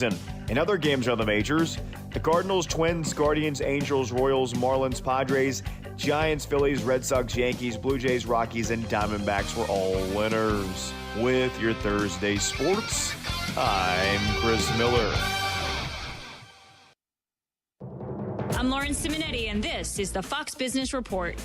In other games on the majors, the Cardinals, Twins, Guardians, Angels, Royals, Marlins, Padres, Giants, Phillies, Red Sox, Yankees, Blue Jays, Rockies, and Diamondbacks were all winners. With your Thursday sports, I'm Chris Miller. I'm Lauren Simonetti, and this is the Fox Business Report.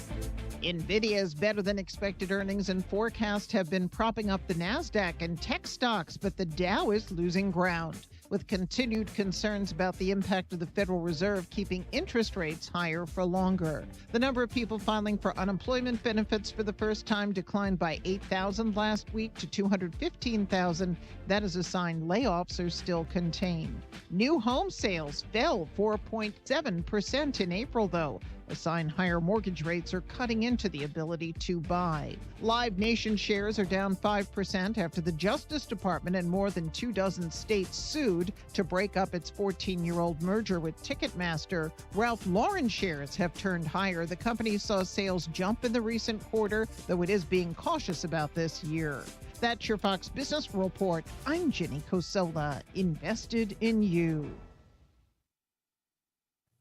NVIDIA's better-than-expected earnings and forecast have been propping up the NASDAQ and tech stocks, but the Dow is losing ground, with continued concerns about the impact of the Federal Reserve keeping interest rates higher for longer. The number of people filing for unemployment benefits for the first time declined by 8,000 last week to 215,000. That is a sign layoffs are still contained. New home sales fell 4.7% in April, though, a sign higher mortgage rates are cutting into the ability to buy. Live Nation shares are down 5% after the Justice Department and more than 24 states sued to break up its 14-year-old merger with Ticketmaster. Ralph Lauren shares have turned higher. The company saw sales jump in the recent quarter, though it is being cautious about this year. That's your Fox Business Report. I'm Jenny Cosola, invested in you.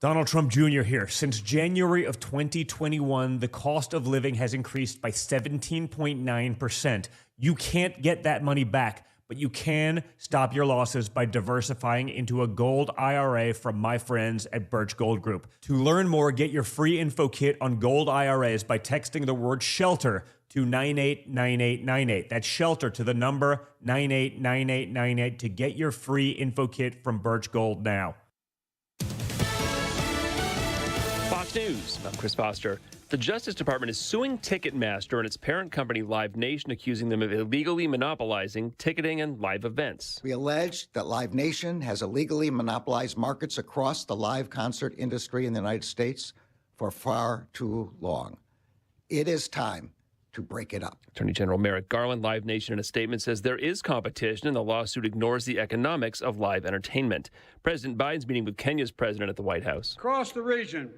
Donald Trump Jr. here. Since January of 2021, the cost of living has increased by 17.9%. You can't get that money back, but you can stop your losses by diversifying into a gold IRA from my friends at Birch Gold Group. To learn more, get your free info kit on gold IRAs by texting the word SHELTER to 989898. That's SHELTER to the number 989898 to get your free info kit from Birch Gold now. Fox News, I'm Chris Foster. The Justice Department is suing Ticketmaster and its parent company Live Nation, accusing them of illegally monopolizing ticketing and live events. We allege that Live Nation has illegally monopolized markets across the live concert industry in the United States for far too long. It is time to break it up. Attorney General Merrick Garland, Live Nation, in a statement says there is competition and the lawsuit ignores the economics of live entertainment. President Biden's meeting with Kenya's president at the White House. Across the region,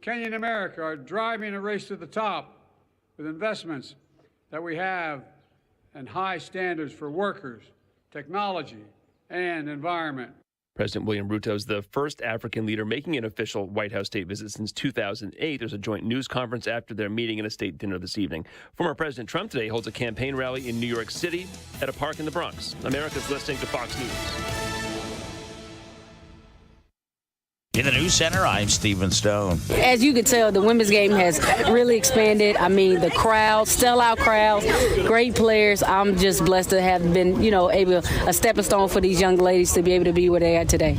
Kenya and America are driving a race to the top with investments that we have and high standards for workers, technology, and environment. President William Ruto is the first African leader making an official White House state visit since 2008. There's a joint news conference after their meeting and a state dinner this evening. Former President Trump today holds a campaign rally in New York City at a park in the Bronx. America's listening to Fox News. In the News Center, I'm Stephen Stone. As you can tell, the women's game has really expanded. I mean, the crowd, sellout crowds, great players. I'm just blessed to have been, able a stepping stone for these young ladies to be able to be where they are today.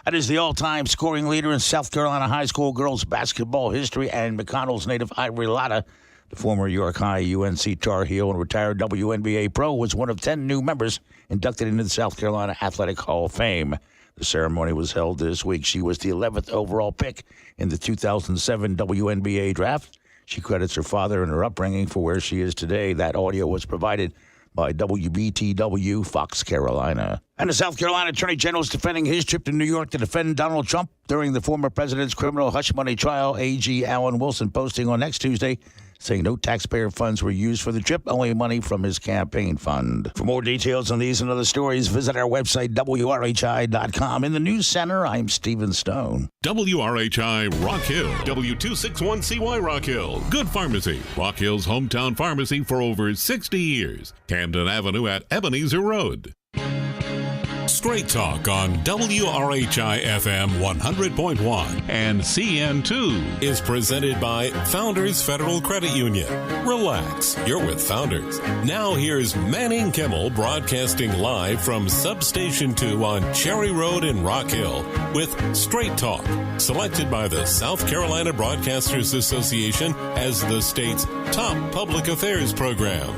That is the all-time scoring leader in South Carolina high school girls basketball history, and McConnell's native Ivory Latta, the former York High UNC Tar Heel and retired WNBA pro, was one of 10 new members inducted into the South Carolina Athletic Hall of Fame. The ceremony was held this week. She was the 11th overall pick in the 2007 WNBA draft. She credits her father and her upbringing for where she is today. That audio was provided by WBTW Fox Carolina. And the South Carolina Attorney General is defending his trip to New York to defend Donald Trump during the former president's criminal hush money trial. AG Alan Wilson posting on next Tuesday saying no taxpayer funds were used for the trip, only money from his campaign fund. For more details on these and other stories, visit our website, WRHI.com. In the News Center, I'm Stephen Stone. WRHI Rock Hill, W261CY Rock Hill. Good pharmacy. Rock Hill's hometown pharmacy for over 60 years. Camden Avenue at Ebenezer Road. Straight Talk on WRHI FM 100.1 and CN2 is presented by Founders Federal Credit Union. Relax, you're with Founders. Now here's Manning Kimmel broadcasting live from Substation 2 on Cherry Road in Rock Hill with Straight Talk, selected by the South Carolina Broadcasters Association as the state's top public affairs program.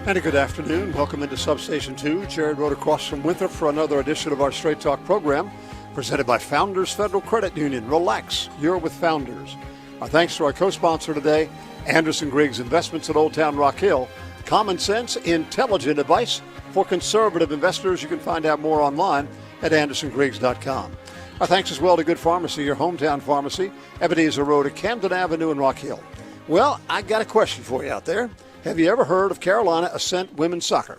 And a good afternoon. Welcome into Substation 2, Cherry Road across from Winthrop for another edition of our Straight Talk program presented by Founders Federal Credit Union. Relax, you're with Founders. Our thanks to our co-sponsor today, Anderson Griggs Investments at Old Town Rock Hill. Common sense, intelligent advice for conservative investors. You can find out more online at andersongriggs.com. Our thanks as well to Good Pharmacy, your hometown pharmacy, Ebenezer Road at Camden Avenue in Rock Hill. Well, I got a question for you out there. Have you ever heard of Carolina Ascent Women's Soccer?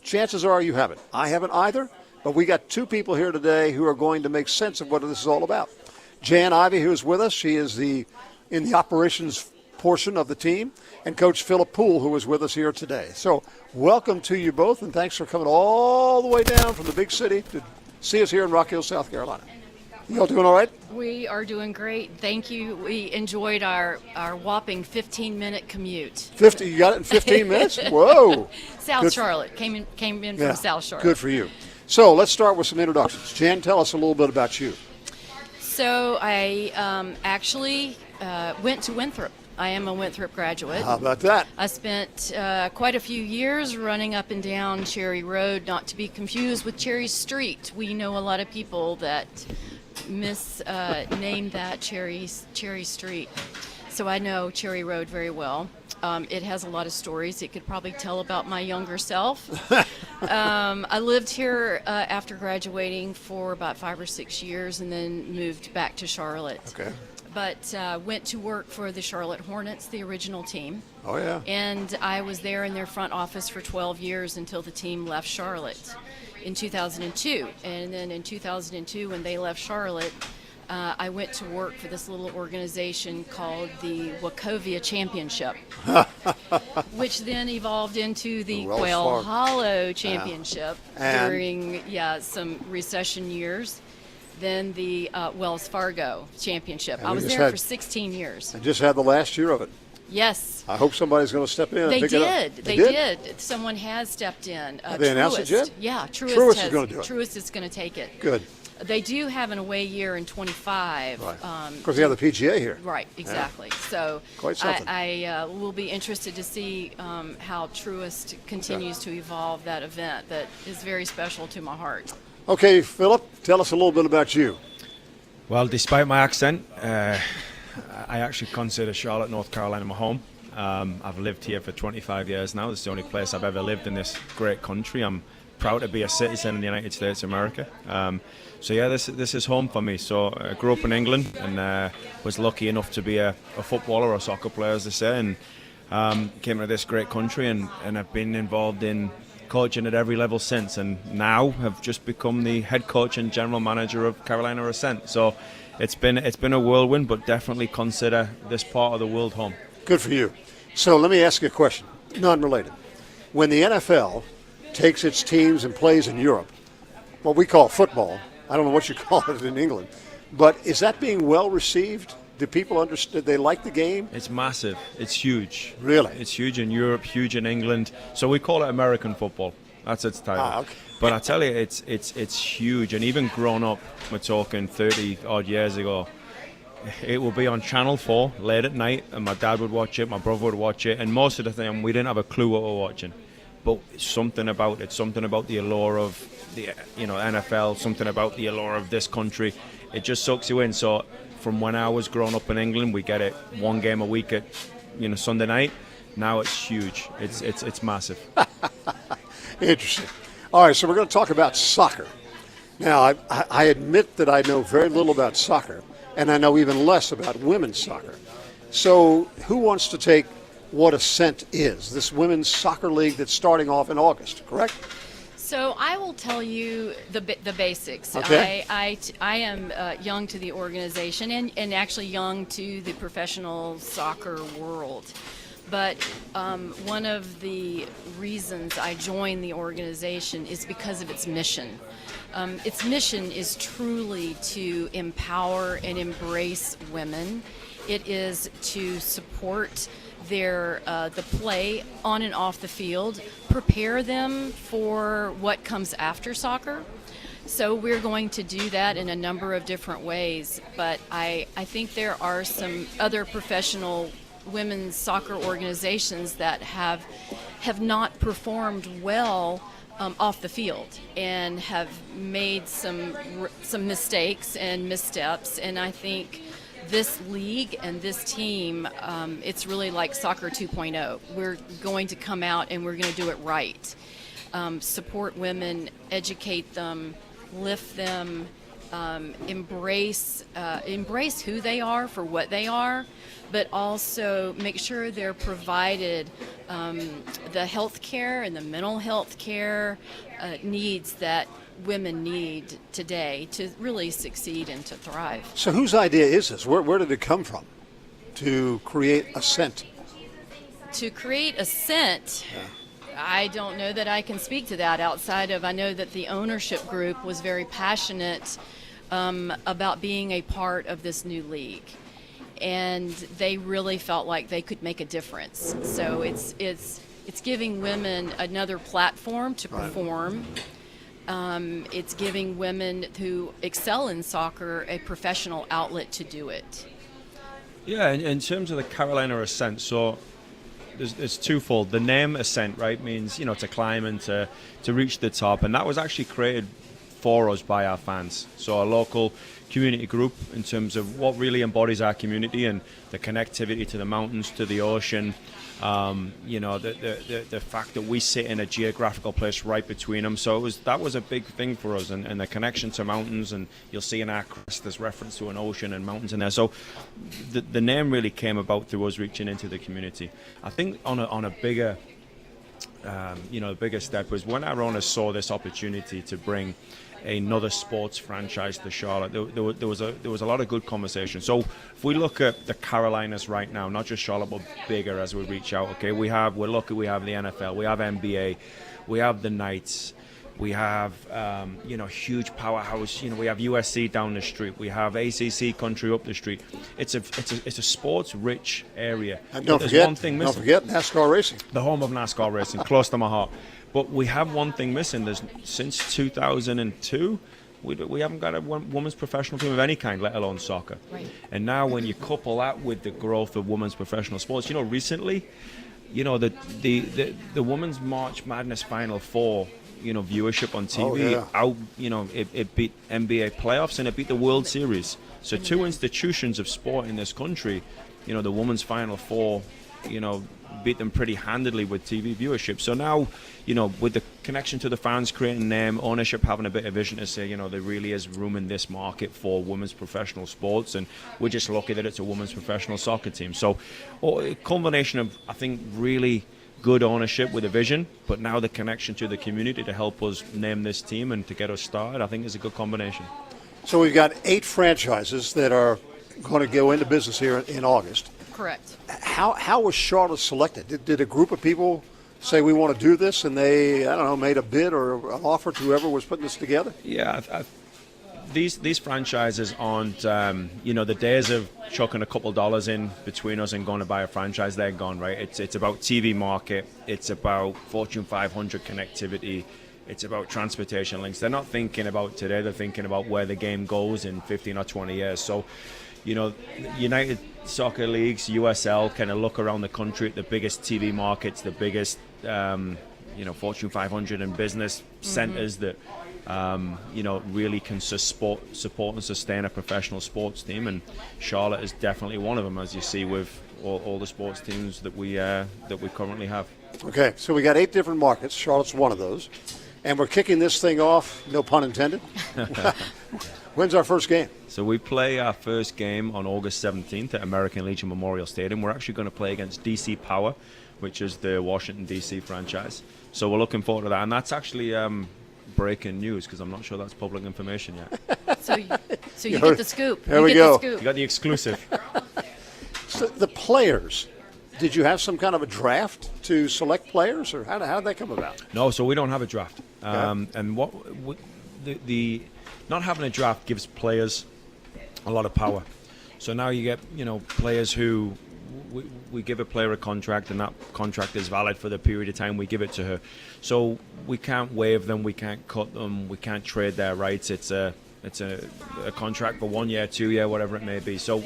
Chances are you haven't. I haven't either. But we got two people here today who are going to make sense of what this is all about. Jan Ivey, who is with us, she is in the operations portion of the team, and Coach Phillip Poole, who is with us here today. So welcome to you both, and thanks for coming all the way down from the big city to see us here in Rock Hill, South Carolina. You all doing all right? We are doing great. Thank you. We enjoyed our whopping 15-minute commute. 50? You got it in 15 minutes? Whoa. South Charlotte. Came in from South Charlotte. Good for you. So let's start with some introductions. Jan, tell us a little bit about you. So I actually went to Winthrop. I am a Winthrop graduate. How about that? I spent quite a few years running up and down Cherry Road, not to be confused with Cherry Street. We know a lot of people that misnamed that Cherry Street. So I know Cherry Road very well. It has a lot of stories it could probably tell about my younger self. I lived here after graduating for about 5 or 6 years and then moved back to Charlotte. Okay. But went to work for the Charlotte Hornets, the original team. Oh, yeah. And I was there in their front office for 12 years until the team left Charlotte in 2002. And then in 2002, when they left Charlotte, I went to work for this little organization called the Wachovia Championship, which then evolved into the Quail Hollow Championship during some recession years. Then the Wells Fargo Championship. I was there for 16 years. I just had the last year of it. Yes. I hope somebody's going to step in and pick it up. They did. Someone has stepped in. Have they announced it yet? Yeah, Truist is going to do it. Truist is going to take it. Good. They do have an away year in 25. Right. Of course, they have the PGA here. Right, exactly. Yeah. So quite something. I will be interested to see how Truist continues to evolve that event that is very special to my heart. Okay, Phillip, tell us a little bit about you. Well, despite my accent, I actually consider Charlotte, North Carolina my home. I've lived here for 25 years now. This is the only place I've ever lived in this great country. I'm proud to be a citizen in the United States of America. This is home for me. So I grew up in England and was lucky enough to be a footballer or a soccer player, as they say, and came to this great country and I've been involved in coaching at every level since, and now have just become the head coach and general manager of Carolina Ascent. So it's been a whirlwind, but definitely consider this part of the world home. Good for you. So let me ask you a question, non-related. When the NFL takes its teams and plays in Europe, what we call football, I don't know what you call it in England, but is that being well received? Do people understand? They like the game? It's massive. It's huge. Really? It's huge in Europe, huge in England. So we call it American football. That's its title. Okay. But I tell you, it's huge. And even grown up, we're talking 30 odd years ago, it will be on Channel 4 late at night, and my dad would watch it, my brother would watch it, and most of the time we didn't have a clue what we were watching. But something about the allure of the NFL, something about the allure of this country. It just sucks you in. So from when I was growing up in England, we get it one game a week at Sunday night. Now it's huge. It's massive. Interesting. All right, so we're going to talk about soccer. Now, I admit that I know very little about soccer, and I know even less about women's soccer. So who wants to take what Ascent is, this women's soccer league that's starting off in August, correct? So I will tell you the basics. Okay. I am young to the organization and actually young to the professional soccer world. But one of the reasons I joined the organization is because of its mission. Its mission is truly to empower and embrace women. It is to support the play on and off the field, prepare them for what comes after soccer. So we're going to do that in a number of different ways, but I think there are some other professional women's soccer organizations that have not performed well off the field and have made some mistakes and missteps, and I think this league and this team, it's really like soccer 2.0. We're going to come out and we're going to do it right. Support women, educate them, lift them, embrace who they are for what they are, but also make sure they're provided the health care and the mental health care needs that women need today to really succeed and to thrive. So whose idea is this? Where did it come from to create Ascent? To create Ascent, I don't know that I can speak to that outside of, I know that the ownership group was very passionate about being a part of this new league. And they really felt like they could make a difference. So it's giving women another platform to perform. It's giving women who excel in soccer a professional outlet to do it. Yeah, in terms of the Carolina Ascent, so it's twofold. The name Ascent, right, means, you know, to climb and to reach the top, and that was actually created for us by our fans. So a local community group in terms of what really embodies our community and the connectivity to the mountains, to the ocean. You know, the fact that we sit in a geographical place right between them. So that was a big thing for us, and the connection to mountains. And you'll see in our crest there's reference to an ocean and mountains in there. So the name really came about through us reaching into the community. I think on a bigger, you know, the bigger step was when our owners saw this opportunity to bring another sports franchise to Charlotte. There was a lot of good conversation. So if we look at the Carolinas right now, not just Charlotte but bigger as we reach out, okay, we're lucky we have the NFL, we have NBA, we have the Knights, we have you know, huge powerhouse, you know, we have USC down the street, we have ACC country up the street. It's a sports rich area. And don't forget NASCAR racing. The home of NASCAR racing, close to my heart. But we have one thing missing. Since 2002, we haven't got a women's professional team of any kind, let alone soccer. Right. And now when you couple that with the growth of women's professional sports, you know, recently, you know, the Women's March Madness Final Four, you know, viewership on TV, you know, it beat NBA playoffs and it beat the World Series. So two institutions of sport in this country, you know, the Women's Final Four, you know, beat them pretty handedly with TV viewership. So now, you know, with the connection to the fans, creating name, ownership, having a bit of vision to say, you know, there really is room in this market for women's professional sports, and we're just lucky that it's a women's professional soccer team. So a combination of, I think, really good ownership with a vision, but now the connection to the community to help us name this team and to get us started, I think is a good combination. So we've got 8 franchises that are going to go into business here in August. Correct. How was Charlotte selected? Did a group of people say we want to do this, and they, I don't know, made a bid or an offer to whoever was putting this together? Yeah, these franchises aren't, you know, the days of chucking a couple dollars in between us and going to buy a franchise, they're gone, right? It's about TV market, it's about Fortune 500 connectivity, it's about transportation links. They're not thinking about today, they're thinking about where the game goes in 15 or 20 years. So, you know, United Soccer Leagues, USL, kind of look around the country at the biggest TV markets, the biggest, you know, Fortune 500 and business centers that, you know, really can support and sustain a professional sports team. And Charlotte is definitely one of them, as you see with all the sports teams that we currently have. Okay, so we got 8 different markets. Charlotte's one of those. And we're kicking this thing off, no pun intended. When's our first game? So we play our first game on August 17th at American Legion Memorial Stadium. We're actually going to play against DC Power, which is the Washington, D.C. franchise. So we're looking forward to that. And that's actually breaking news, because I'm not sure that's public information yet. So you get the scoop. There we go. You got the exclusive. So the players, did you have some kind of a draft to select players, or how did that come about? No, so we don't have a draft. Okay. And what the not having a draft gives players a lot of power. So now you get, you know, players who we give a player a contract, and that contract is valid for the period of time we give it to her. So we can't waive them, we can't cut them, we can't trade their rights. It's a contract for 1 year, 2 year, whatever it may be. So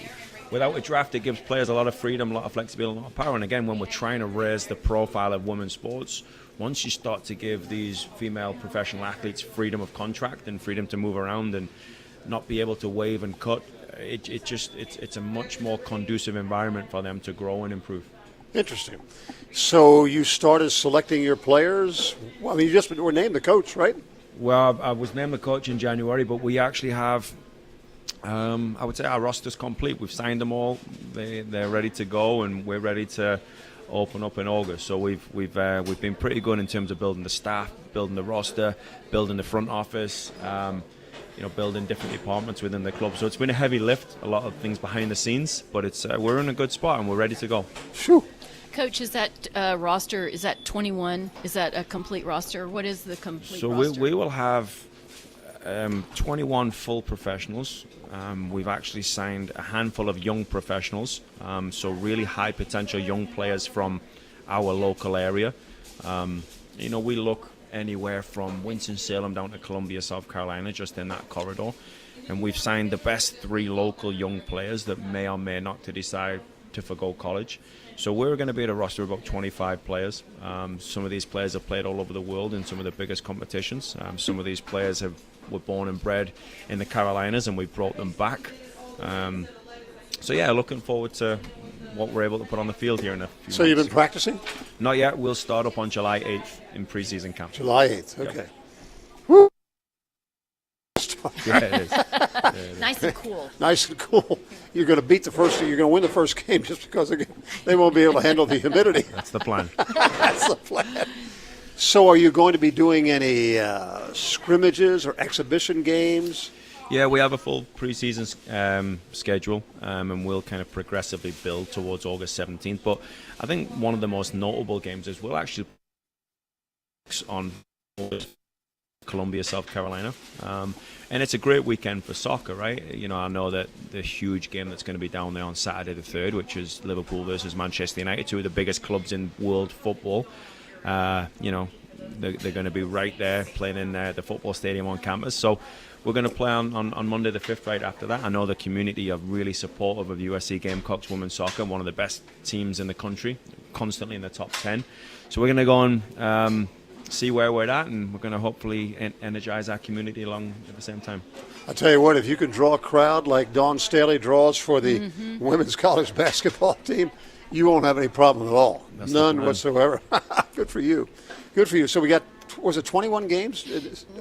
without a draft, it gives players a lot of freedom, a lot of flexibility, a lot of power. And again, when we're trying to raise the profile of women's sports, once you start to give these female professional athletes freedom of contract and freedom to move around and not be able to waive and cut, it's a much more conducive environment for them to grow and improve. Interesting. So you started selecting your players. Well, I mean, you just were named the coach, right? Well, I was named the coach in January, but we actually have, I would say, our roster's complete. We've signed them all. They're ready to go, and we're ready to open up in August. So we've been pretty good in terms of building the staff, building the roster, building the front office, building different departments within the club. So it's been a heavy lift, a lot of things behind the scenes, but we're in a good spot and we're ready to go. Shoo. Coach, is that roster, is that 21? Is that a complete roster? What is the complete roster? So we will have 21 full professionals. We've actually signed a handful of young professionals, so really high potential young players from our local area. We look anywhere from Winston-Salem down to Columbia, South Carolina, just in that corridor. And we've signed the best 3 local young players that may or may not to decide to forgo college. So we're going to be at a roster of about 25 players. Some of these players have played all over the world in some of the biggest competitions. Some of these players were born and bred in the Carolinas, and we brought them back. So yeah, looking forward to what we're able to put on the field here in a few months. So you've been practicing? Not yet. We'll start up on July 8th in preseason camp. July 8th, okay. Yep. Woo! Yeah, it is. Nice and cool. Nice and cool. You're going to win the first game just because they won't be able to handle the humidity. That's the plan. That's the plan. So are you going to be doing any scrimmages or exhibition games? Yeah, we have a full preseason schedule, and we'll kind of progressively build towards August 17th. But I think one of the most notable games is we'll actually on Columbia, South Carolina. And it's a great weekend for soccer, right? I know that the huge game that's going to be down there on Saturday the 3rd, which is Liverpool versus Manchester United, 2 of the biggest clubs in world football. They're going to be right there playing in the football stadium on campus. So we're going to play on Monday the 5th right after that. I know the community are really supportive of USC Gamecocks women's soccer, one of the best teams in the country, constantly in the top 10. So we're going to go and see where we're at, and we're going to hopefully energize our community along at the same time. I'll tell you what, if you can draw a crowd like Dawn Staley draws for the women's college basketball team, you won't have any problem at all. That's none whatsoever. Good for you. Good for you. So we got, was it 21 games?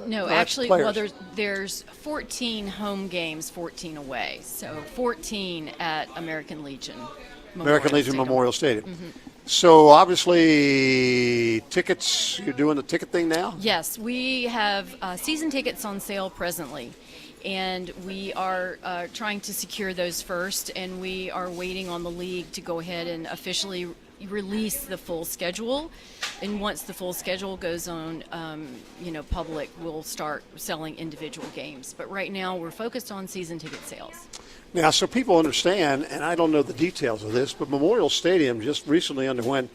No, actually, well, there's 14 home games, 14 away. So 14 at American Legion Memorial Stadium. Mm-hmm. So obviously tickets, you're doing the ticket thing now? Yes, we have season tickets on sale presently. And we are trying to secure those first, and we are waiting on the league to go ahead and officially release the full schedule. And once the full schedule goes on, public, we'll start selling individual games. But right now, we're focused on season ticket sales. Now, so people understand, and I don't know the details of this, but Memorial Stadium just recently underwent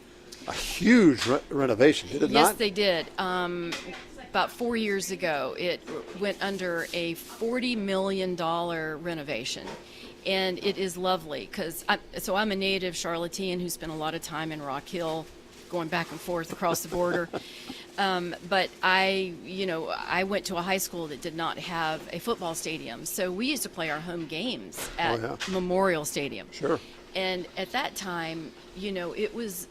a huge renovation, did it not? Yes, they did. About 4 years ago, it went under a $40 million renovation. And it is lovely because I'm a native Charlottean who spent a lot of time in Rock Hill, going back and forth across the border. But I went to a high school that did not have a football stadium. So we used to play our home games at Memorial Stadium. Sure. And at that time, it was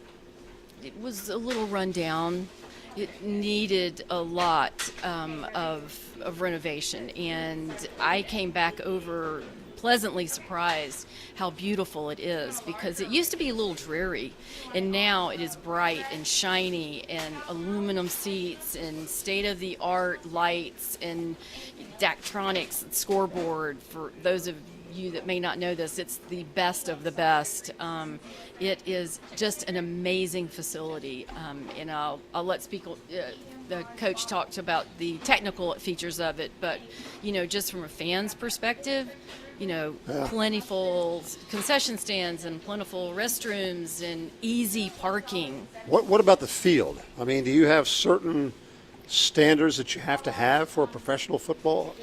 a little run down. It needed a lot of renovation, and I came back over pleasantly surprised how beautiful it is, because it used to be a little dreary, and now it is bright and shiny, and aluminum seats and state-of-the-art lights and Daktronics scoreboard. For those of you that may not know this, it's the best of the best. It is just an amazing facility, and I'll let the coach talked about the technical features of it, but just from a fan's perspective, plentiful concession stands and plentiful restrooms and easy parking. What about the field? I mean, do you have certain standards that you have to have for a professional football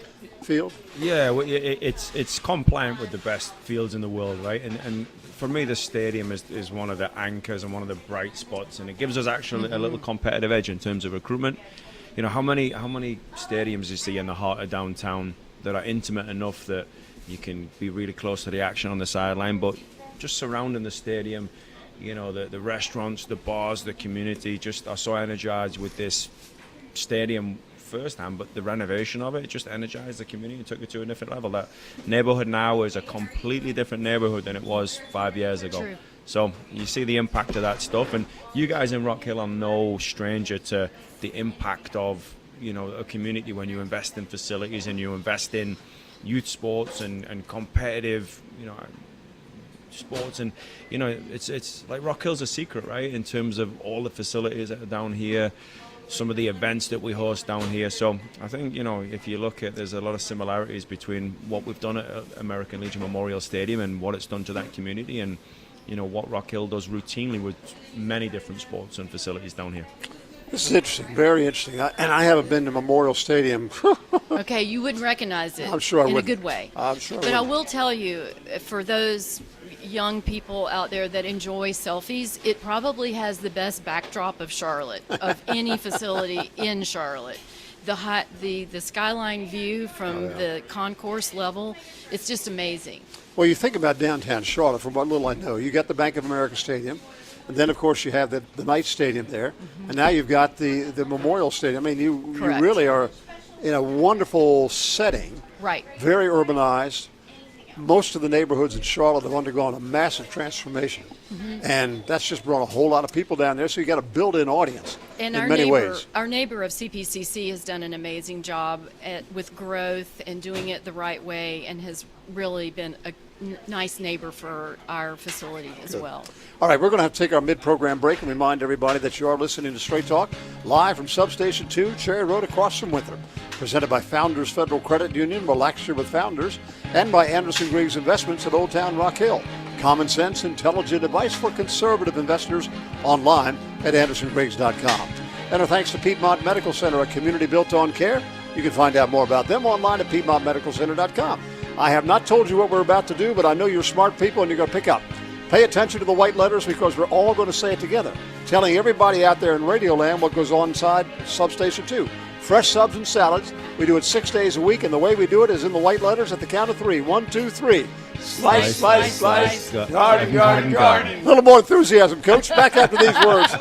field? Yeah, well, it's compliant with the best fields in the world, right? And for me, the stadium is one of the anchors and one of the bright spots, and it gives us actually a little competitive edge in terms of recruitment. How many stadiums you see in the heart of downtown that are intimate enough that you can be really close to the action on the sideline, but just surrounding the stadium, the restaurants, the bars, the community just are so energized with this stadium firsthand, but the renovation of it just energized the community and took it to a different level. That neighborhood now is a completely different neighborhood than it was 5 years ago. True. So you see the impact of that stuff, and you guys in Rock Hill are no stranger to the impact of, you know, a community when you invest in facilities and you invest in youth sports and competitive, you know, sports. And, you know, it's like Rock Hill's a secret, right, in terms of all the facilities that are down here, some of the events that we host down here. So I think, you know, if you look at, there's a lot of similarities between what we've done at American Legion Memorial Stadium and what it's done to that community, and, you know, what Rock Hill does routinely with many different sports and facilities down here. This is interesting, very interesting. And I haven't been to Memorial Stadium. Okay, you wouldn't recognize it. I'm sure I in wouldn't. a good way. I'm sure. But I will tell you, for those young people out there that enjoy selfies, it probably has the best backdrop of Charlotte, of any facility in Charlotte. The skyline view from the concourse level, it's just amazing. Well, you think about downtown Charlotte, from what little I know, you got the Bank of America Stadium, and then, of course, you have the Knights Stadium there, and now you've got the Memorial Stadium. I mean, you really are in a wonderful setting. Right. Very urbanized. Most of the neighborhoods in Charlotte have undergone a massive transformation, and that's just brought a whole lot of people down there, so you got a built-in audience in many ways. Our neighbor of CPCC has done an amazing job with growth and doing it the right way, and has really been a nice neighbor for our facility as well. All right, we're going to have to take our mid-program break and remind everybody that you are listening to Straight Talk live from Substation 2, Cherry Road across from Winthrop. Presented by Founders Federal Credit Union, relax your with Founders, and by Anderson Griggs Investments at Old Town Rock Hill. Common sense, intelligent advice for conservative investors online at andersongriggs.com. And our thanks to Piedmont Medical Center, a community built on care. You can find out more about them online at piedmontmedicalcenter.com. I have not told you what we're about to do, but I know you're smart people and you're going to pick up. Pay attention to the white letters, because we're all going to say it together, telling everybody out there in Radio Land what goes on inside Substation 2. Fresh subs and salads. We do it 6 days a week, and the way we do it is in the white letters at the count of 3. 1, 2, 3. Slice, slice, slice. Garden, garden, garden. A little more enthusiasm, Coach. Back after these words.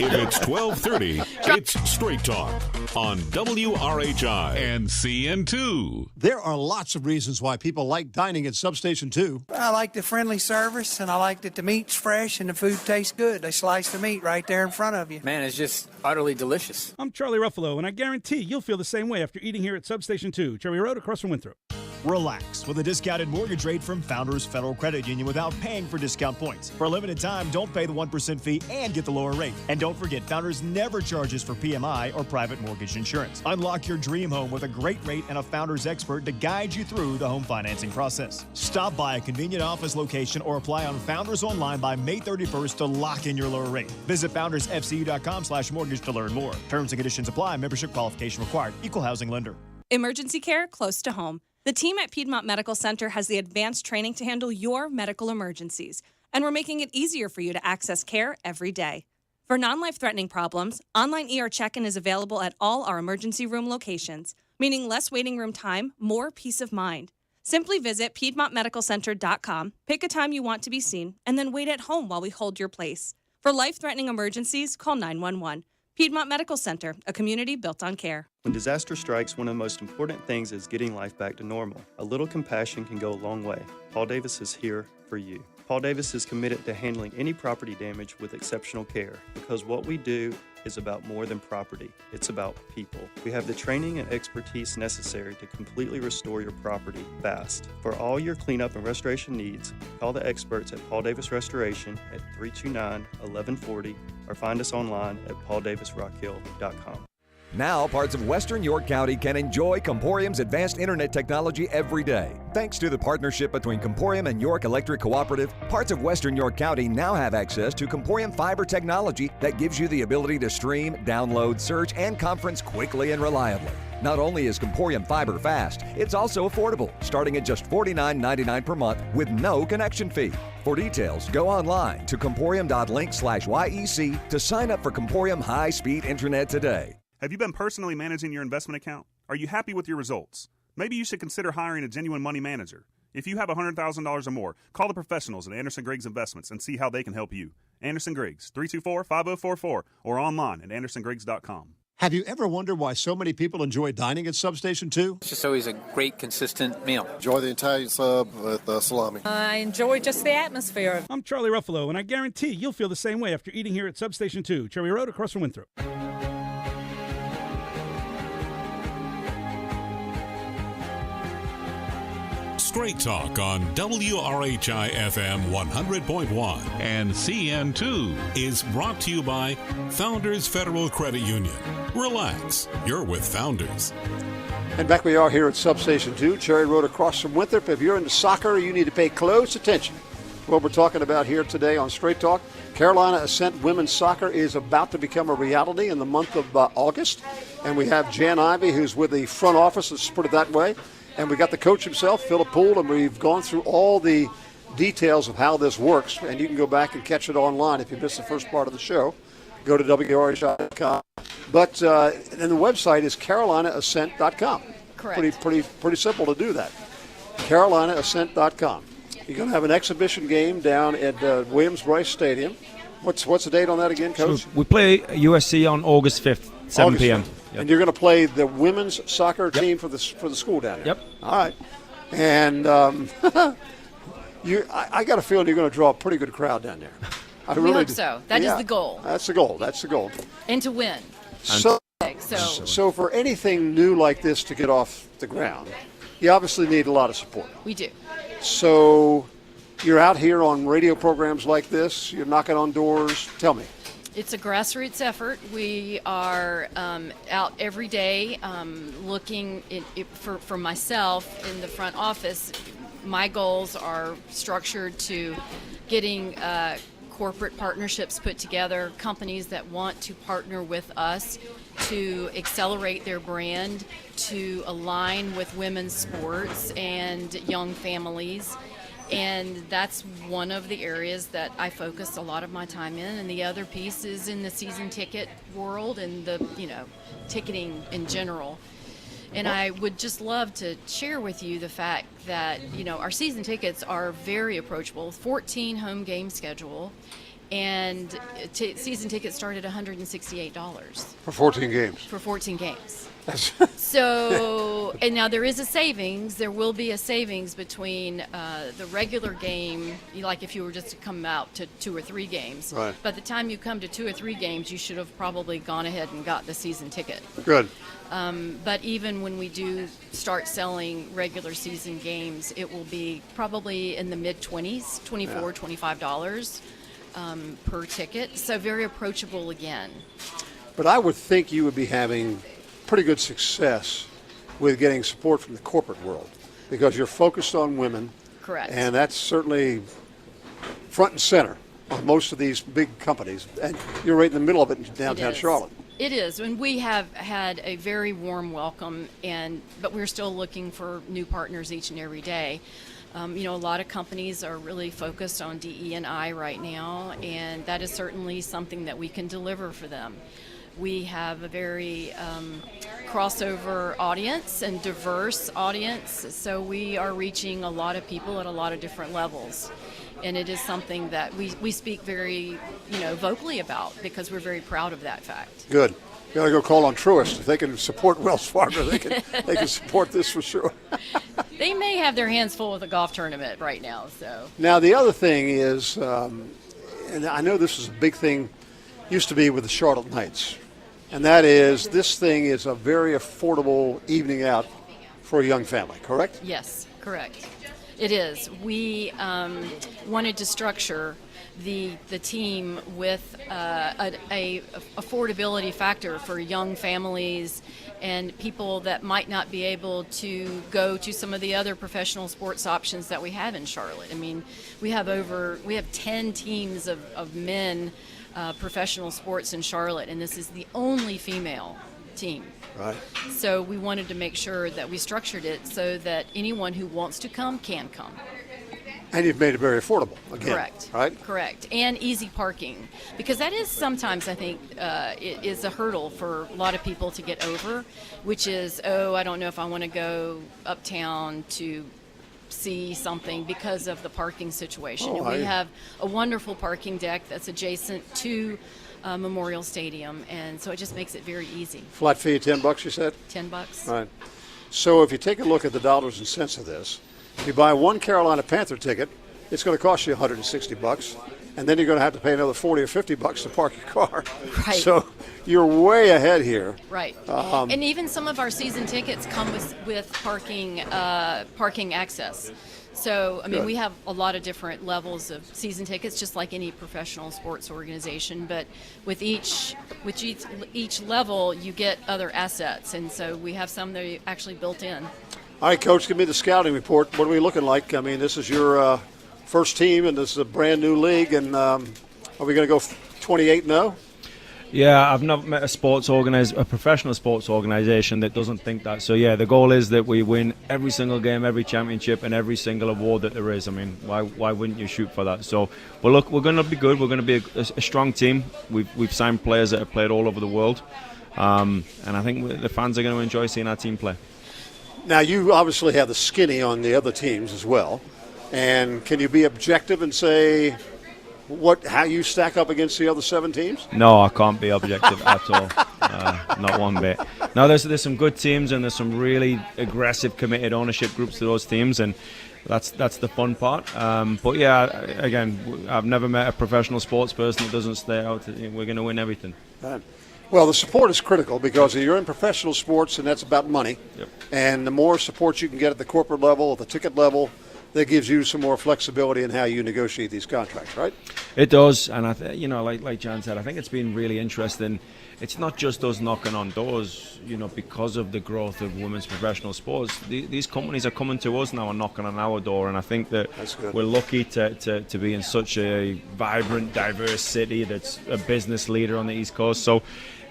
If it's 12:30, it's Straight Talk on WRHI and CN2. There are lots of reasons why people like dining at Substation 2. I like the friendly service, and I like that the meat's fresh and the food tastes good. They slice the meat right there in front of you. Man, it's just utterly delicious. I'm Charlie Ruffalo, and I guarantee you'll feel the same way after eating here at Substation 2, Cherry Road across from Winthrop. Relax with a discounted mortgage rate from Founders Federal Credit Union without paying for discount points. For a limited time, don't pay the 1% fee and get the lower rate. And don't forget, Founders never charges for PMI or private mortgage insurance. Unlock your dream home with a great rate and a Founders expert to guide you through the home financing process. Stop by a convenient office location or apply on Founders online by May 31st to lock in your lower rate. Visit foundersfcu.com/mortgage to learn more. Terms and conditions apply. Membership qualification required. Equal housing lender. Emergency care close to home. The team at Piedmont Medical Center has the advanced training to handle your medical emergencies, and we're making it easier for you to access care every day. For non-life-threatening problems, online ER check-in is available at all our emergency room locations, meaning less waiting room time, more peace of mind. Simply visit PiedmontMedicalCenter.com, pick a time you want to be seen, and then wait at home while we hold your place. For life-threatening emergencies, call 911. Piedmont Medical Center, a community built on care. When disaster strikes, one of the most important things is getting life back to normal. A little compassion can go a long way. Paul Davis is here for you. Paul Davis is committed to handling any property damage with exceptional care, because what we do is about more than property. It's about people. We have the training and expertise necessary to completely restore your property fast. For all your cleanup and restoration needs, call the experts at Paul Davis Restoration at 329-1140 or find us online at pauldavisrockhill.com. Now, parts of Western York County can enjoy Comporium's advanced internet technology every day. Thanks to the partnership between Comporium and York Electric Cooperative, parts of Western York County now have access to Comporium fiber technology that gives you the ability to stream, download, search, and conference quickly and reliably. Not only is Comporium fiber fast, it's also affordable, starting at just $49.99 per month with no connection fee. For details, go online to comporium.link/YEC to sign up for Comporium high-speed internet today. Have you been personally managing your investment account? Are you happy with your results? Maybe you should consider hiring a genuine money manager. If you have $100,000 or more, call the professionals at Anderson Griggs Investments and see how they can help you. Anderson Griggs, 324-5044, or online at andersongriggs.com. Have you ever wondered why so many people enjoy dining at Substation 2? It's just always a great, consistent meal. Enjoy the Italian sub with salami. I enjoy just the atmosphere. I'm Charlie Ruffalo, and I guarantee you'll feel the same way after eating here at Substation 2, Cherry Road, across from Winthrop. Straight Talk on WRHI FM 100.1 and CN2 is brought to you by Founders Federal Credit Union. Relax, you're with Founders. And back we are here at Substation 2, Cherry Road across from Winthrop. If you're into soccer, you need to pay close attention. What we're talking about here today on Straight Talk, Carolina Ascent Women's Soccer is about to become a reality in the month of August. And we have Jan Ivey, who's with the front office, let's put it that way. And we got the coach himself, Phillip, and we've gone through all the details of how this works. And you can go back and catch it online if you missed the first part of the show. Go to WRHI.com. But and the website is CarolinaAscent.com. Correct. Pretty simple to do that. CarolinaAscent.com. You're going to have an exhibition game down at Williams-Brice Stadium. What's the date on that again, Coach? So we play USC on August 5th, 7 p.m. Yep. And you're going to play the women's soccer team for the school down there. Yep. All right. And I got a feeling you're going to draw a pretty good crowd down there. We hope so. That is the goal. That's the goal. And to win. So for anything new like this to get off the ground, you obviously need a lot of support. We do. So you're out here on radio programs like this. You're knocking on doors. Tell me. It's a grassroots effort. We are out every day looking for myself in the front office. My goals are structured to getting corporate partnerships put together, companies that want to partner with us to accelerate their brand, to align with women's sports and young families. And that's one of the areas that I focus a lot of my time in. And the other piece is in the season ticket world and the, ticketing in general. And I would just love to share with you the fact that, our season tickets are very approachable, 14 home game schedule. And season tickets start at $168. For 14 games. For 14 games. So, and now there is a savings. There will be a savings between the regular game, like if you were just to come out to 2 or 3 games. Right. By the time you come to 2 or 3 games, you should have probably gone ahead and got the season ticket. Good. But even when we do start selling regular season games, it will be probably in the mid-20s, $24, $25 per ticket. So very approachable again. But I would think you would be having pretty good success with getting support from the corporate world because you're focused on women. Correct. And that's certainly front and center on most of these big companies. And you're right in the middle of it in downtown Charlotte. It is, and we have had a very warm welcome, but we're still looking for new partners each and every day. A lot of companies are really focused on DE&I right now, and that is certainly something that we can deliver for them. We have a very crossover audience and diverse audience, so we are reaching a lot of people at a lot of different levels. And it is something that we speak very, vocally about because we're very proud of that fact. Good. You got to go call on Truist. If they can support Wells Fargo, they can support this for sure. They may have their hands full with a golf tournament right now. So now the other thing is, and I know this is a big thing, used to be with the Charlotte Knights, and that is this thing is a very affordable evening out for a young family. Correct? Yes, correct. It is. We wanted to structure the team with a affordability factor for young families and people that might not be able to go to some of the other professional sports options that we have in Charlotte. I mean, we have 10 teams of men professional sports in Charlotte, and this is the only female team. Right. So we wanted to make sure that we structured it so that anyone who wants to come can come. And you've made it very affordable, again. Correct. Right? Correct. And easy parking. Because that is sometimes, I think, it is a hurdle for a lot of people to get over, which is, I don't know if I want to go uptown to see something because of the parking situation. We have a wonderful parking deck that's adjacent to Memorial Stadium, and so it just makes it very easy. Flat fee of $10, you said? $10. Right. So if you take a look at the dollars and cents of this, if you buy one Carolina Panther ticket, it's going to cost you $160, and then you're going to have to pay another $40 or $50 to park your car. Right. So you're way ahead here. Right. And even some of our season tickets come with parking access. So, I mean, Good. we have a lot of different levels of season tickets, just like any professional sports organization. But with each level, you get other assets, and so we have some that are actually built in. All right, Coach, give me the scouting report. What are we looking like? I mean, this is your first team, and this is a brand new league. And are we going to go 28-0? Yeah, I've never met a professional sports organization that doesn't think that. So yeah, the goal is that we win every single game, every championship, and every single award that there is. I mean, why wouldn't you shoot for that? So, but look, we're going to be good. We're going to be a strong team. We've signed players that have played all over the world, and I think the fans are going to enjoy seeing our team play. Now, you obviously have the skinny on the other teams as well. And can you be objective and say how you stack up against the other 7 teams? No, I can't be objective at all. Not one bit. No, there's some good teams, and there's some really aggressive, committed ownership groups to those teams, and that's the fun part. But yeah, again, I've never met a professional sports person that doesn't stay out. We're going to win everything. Right. Well, the support is critical because you're in professional sports, and that's about money. Yep. And the more support you can get at the corporate level, at the ticket level, that gives you some more flexibility in how you negotiate these contracts, right? It does, and like Jan said, I think it's been really interesting. It's not just us knocking on doors, because of the growth of women's professional sports. These companies are coming to us now and knocking on our door, and I think that we're lucky to be in such a vibrant, diverse city that's a business leader on the East Coast. So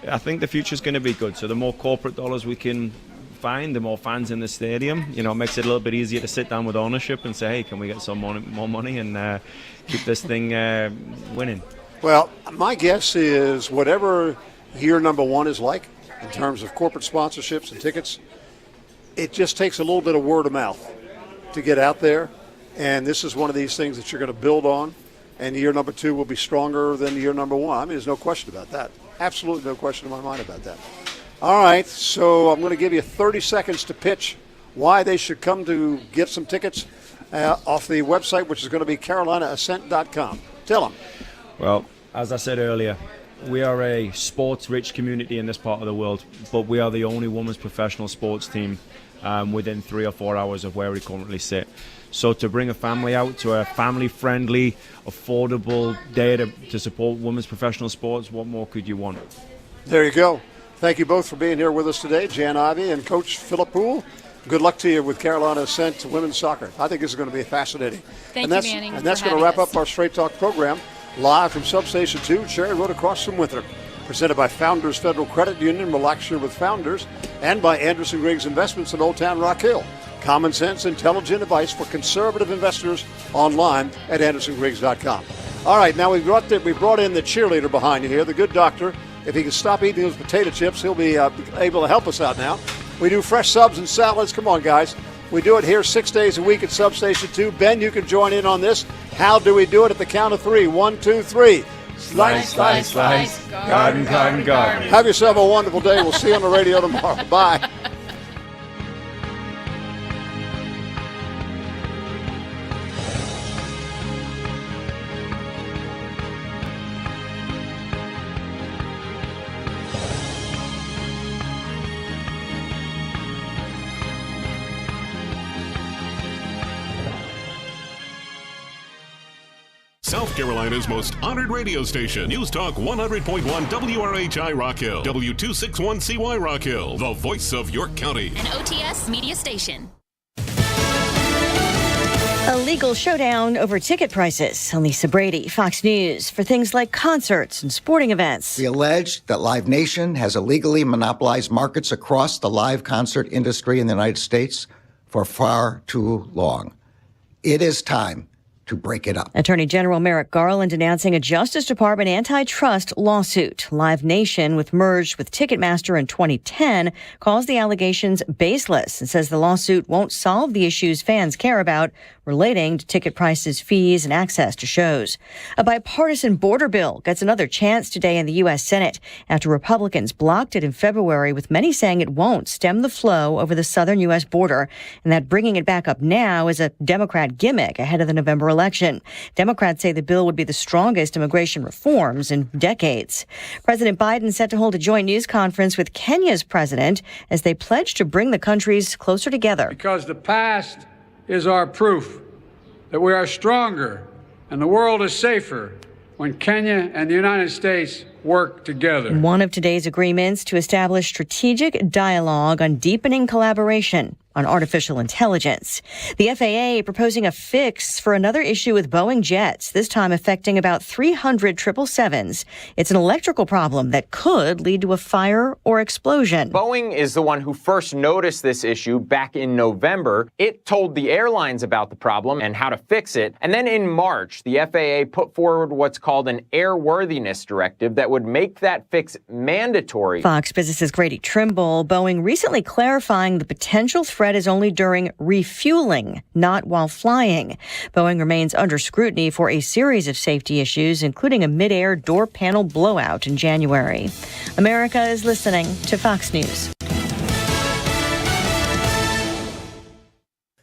I think the future's going to be good. So the more corporate dollars we can find, the more fans in the stadium, it makes it a little bit easier to sit down with ownership and say, hey, can we get some more money and keep this thing winning? Well, my guess is whatever year number 1 is like in terms of corporate sponsorships and tickets, it just takes a little bit of word of mouth to get out there, and this is one of these things that you're going to build on, and year number 2 will be stronger than year number 1. I mean, there's no question about that. Absolutely no question in my mind about that. All right, so I'm going to give you 30 seconds to pitch why they should come to get some tickets off the website, which is going to be carolinaascent.com. Tell them. Well, as I said earlier, we are a sports-rich community in this part of the world, but we are the only women's professional sports team within 3 or 4 hours of where we currently sit. So to bring a family out to a family-friendly, affordable day to support women's professional sports, what more could you want? There you go. Thank you both for being here with us today, Jan Ivey and Coach Phillip. Good luck to you with Carolina Ascent women's soccer. I think this is going to be fascinating. Thank you, Manning. And that's going to wrap up our Straight Talk program, live from Substation 2, Cherry Road across from Winthrop. Presented by Founders Federal Credit Union, Relax Your with Founders, and by Anderson Griggs Investments in Old Town Rock Hill. Common sense, intelligent advice for conservative investors online at AndersonGriggs.com. All right, now we brought in the cheerleader behind you here, the good doctor. If he can stop eating those potato chips, he'll be able to help us out now. We do fresh subs and salads. Come on, guys. We do it here 6 days a week at Substation 2. Ben, you can join in on this. How do we do it? At the count of 3. 1, 2, 3. Slice, slice, slice. Garden, garden, garden. Have yourself a wonderful day. We'll see you on the radio tomorrow. Bye. South Carolina's most honored radio station, News Talk 100.1 WRHI Rock Hill, W261CY Rock Hill, the voice of York County. An OTS media station. A legal showdown over ticket prices. Lisa Brady, Fox News, for things like concerts and sporting events. We allege that Live Nation has illegally monopolized markets across the live concert industry in the United States for far too long. It is time to break it up. Attorney General Merrick Garland announcing a Justice Department antitrust lawsuit. Live Nation, which merged with Ticketmaster in 2010, calls the allegations baseless and says the lawsuit won't solve the issues fans care about relating to ticket prices, fees, and access to shows. A bipartisan border bill gets another chance today in the U.S. Senate after Republicans blocked it in February, with many saying it won't stem the flow over the southern U.S. border, and that bringing it back up now is a Democrat gimmick ahead of the November election. Democrats say the bill would be the strongest immigration reforms in decades. President Biden set to hold a joint news conference with Kenya's president as they pledge to bring the countries closer together. Because the past is our proof that we are stronger and the world is safer when Kenya and the United States work together. One of today's agreements to establish strategic dialogue on deepening collaboration on artificial intelligence. The FAA proposing a fix for another issue with Boeing jets, this time affecting about 300 777s. It's an electrical problem that could lead to a fire or explosion. Boeing is the one who first noticed this issue back in November. It told the airlines about the problem and how to fix it. And then in March, the FAA put forward what's called an airworthiness directive that would make that fix mandatory. Fox Business's Grady Trimble, Boeing recently clarifying the potential threat is only during refueling, not while flying. Boeing remains under scrutiny for a series of safety issues, including a mid-air door panel blowout in January. America is listening to Fox News.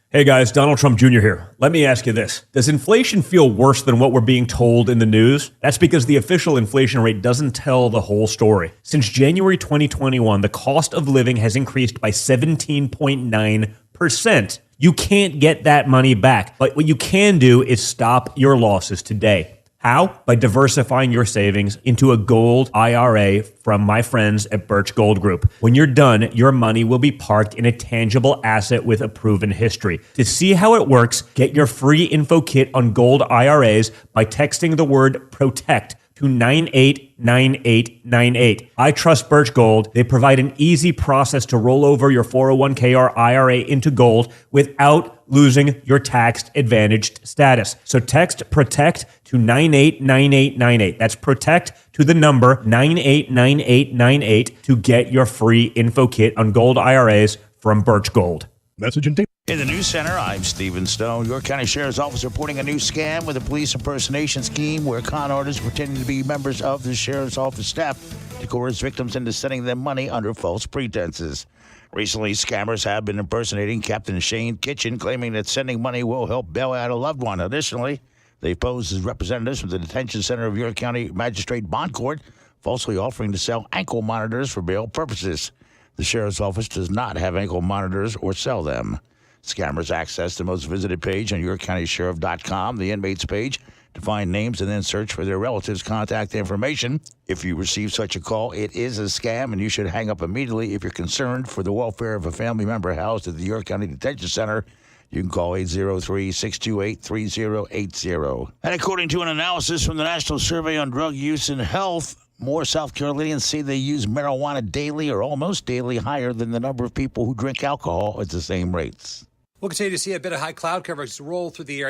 Hey guys, Donald Trump Jr. here. Let me ask you this. Does inflation feel worse than what we're being told in the news? That's because the official inflation rate doesn't tell the whole story. Since January 2021, the cost of living has increased by 17.9%. You can't get that money back, but what you can do is stop your losses today. How? By diversifying your savings into a gold IRA from my friends at Birch Gold Group. When you're done, your money will be parked in a tangible asset with a proven history. To see how it works, get your free info kit on gold IRAs by texting the word PROTECT to 989898. I trust Birch Gold. They provide an easy process to roll over your 401k or IRA into gold without losing your tax-advantaged status. So text PROTECT to 989898. That's PROTECT to the number 989898 to get your free info kit on gold IRAs from Birch Gold. Message and date. In the News Center, I'm Stephen Stone. York County Sheriff's Office reporting a new scam with a police impersonation scheme where con artists pretending to be members of the Sheriff's Office staff to coerce victims into sending them money under false pretenses. Recently, scammers have been impersonating Captain Shane Kitchen, claiming that sending money will help bail out a loved one. Additionally, they posed as representatives from the detention center of York County Magistrate Bond Court, falsely offering to sell ankle monitors for bail purposes. The Sheriff's Office does not have ankle monitors or sell them. Scammers access the most visited page on YorkCountySheriff.com, the inmates page, to find names and then search for their relatives' contact information. If you receive such a call, it is a scam, and you should hang up immediately. If you're concerned for the welfare of a family member housed at the York County Detention Center, you can call 803-628-3080. And according to an analysis from the National Survey on Drug Use and Health, more South Carolinians say they use marijuana daily or almost daily, higher than the number of people who drink alcohol at the same rates. We'll continue to see a bit of high cloud coverage roll through the area.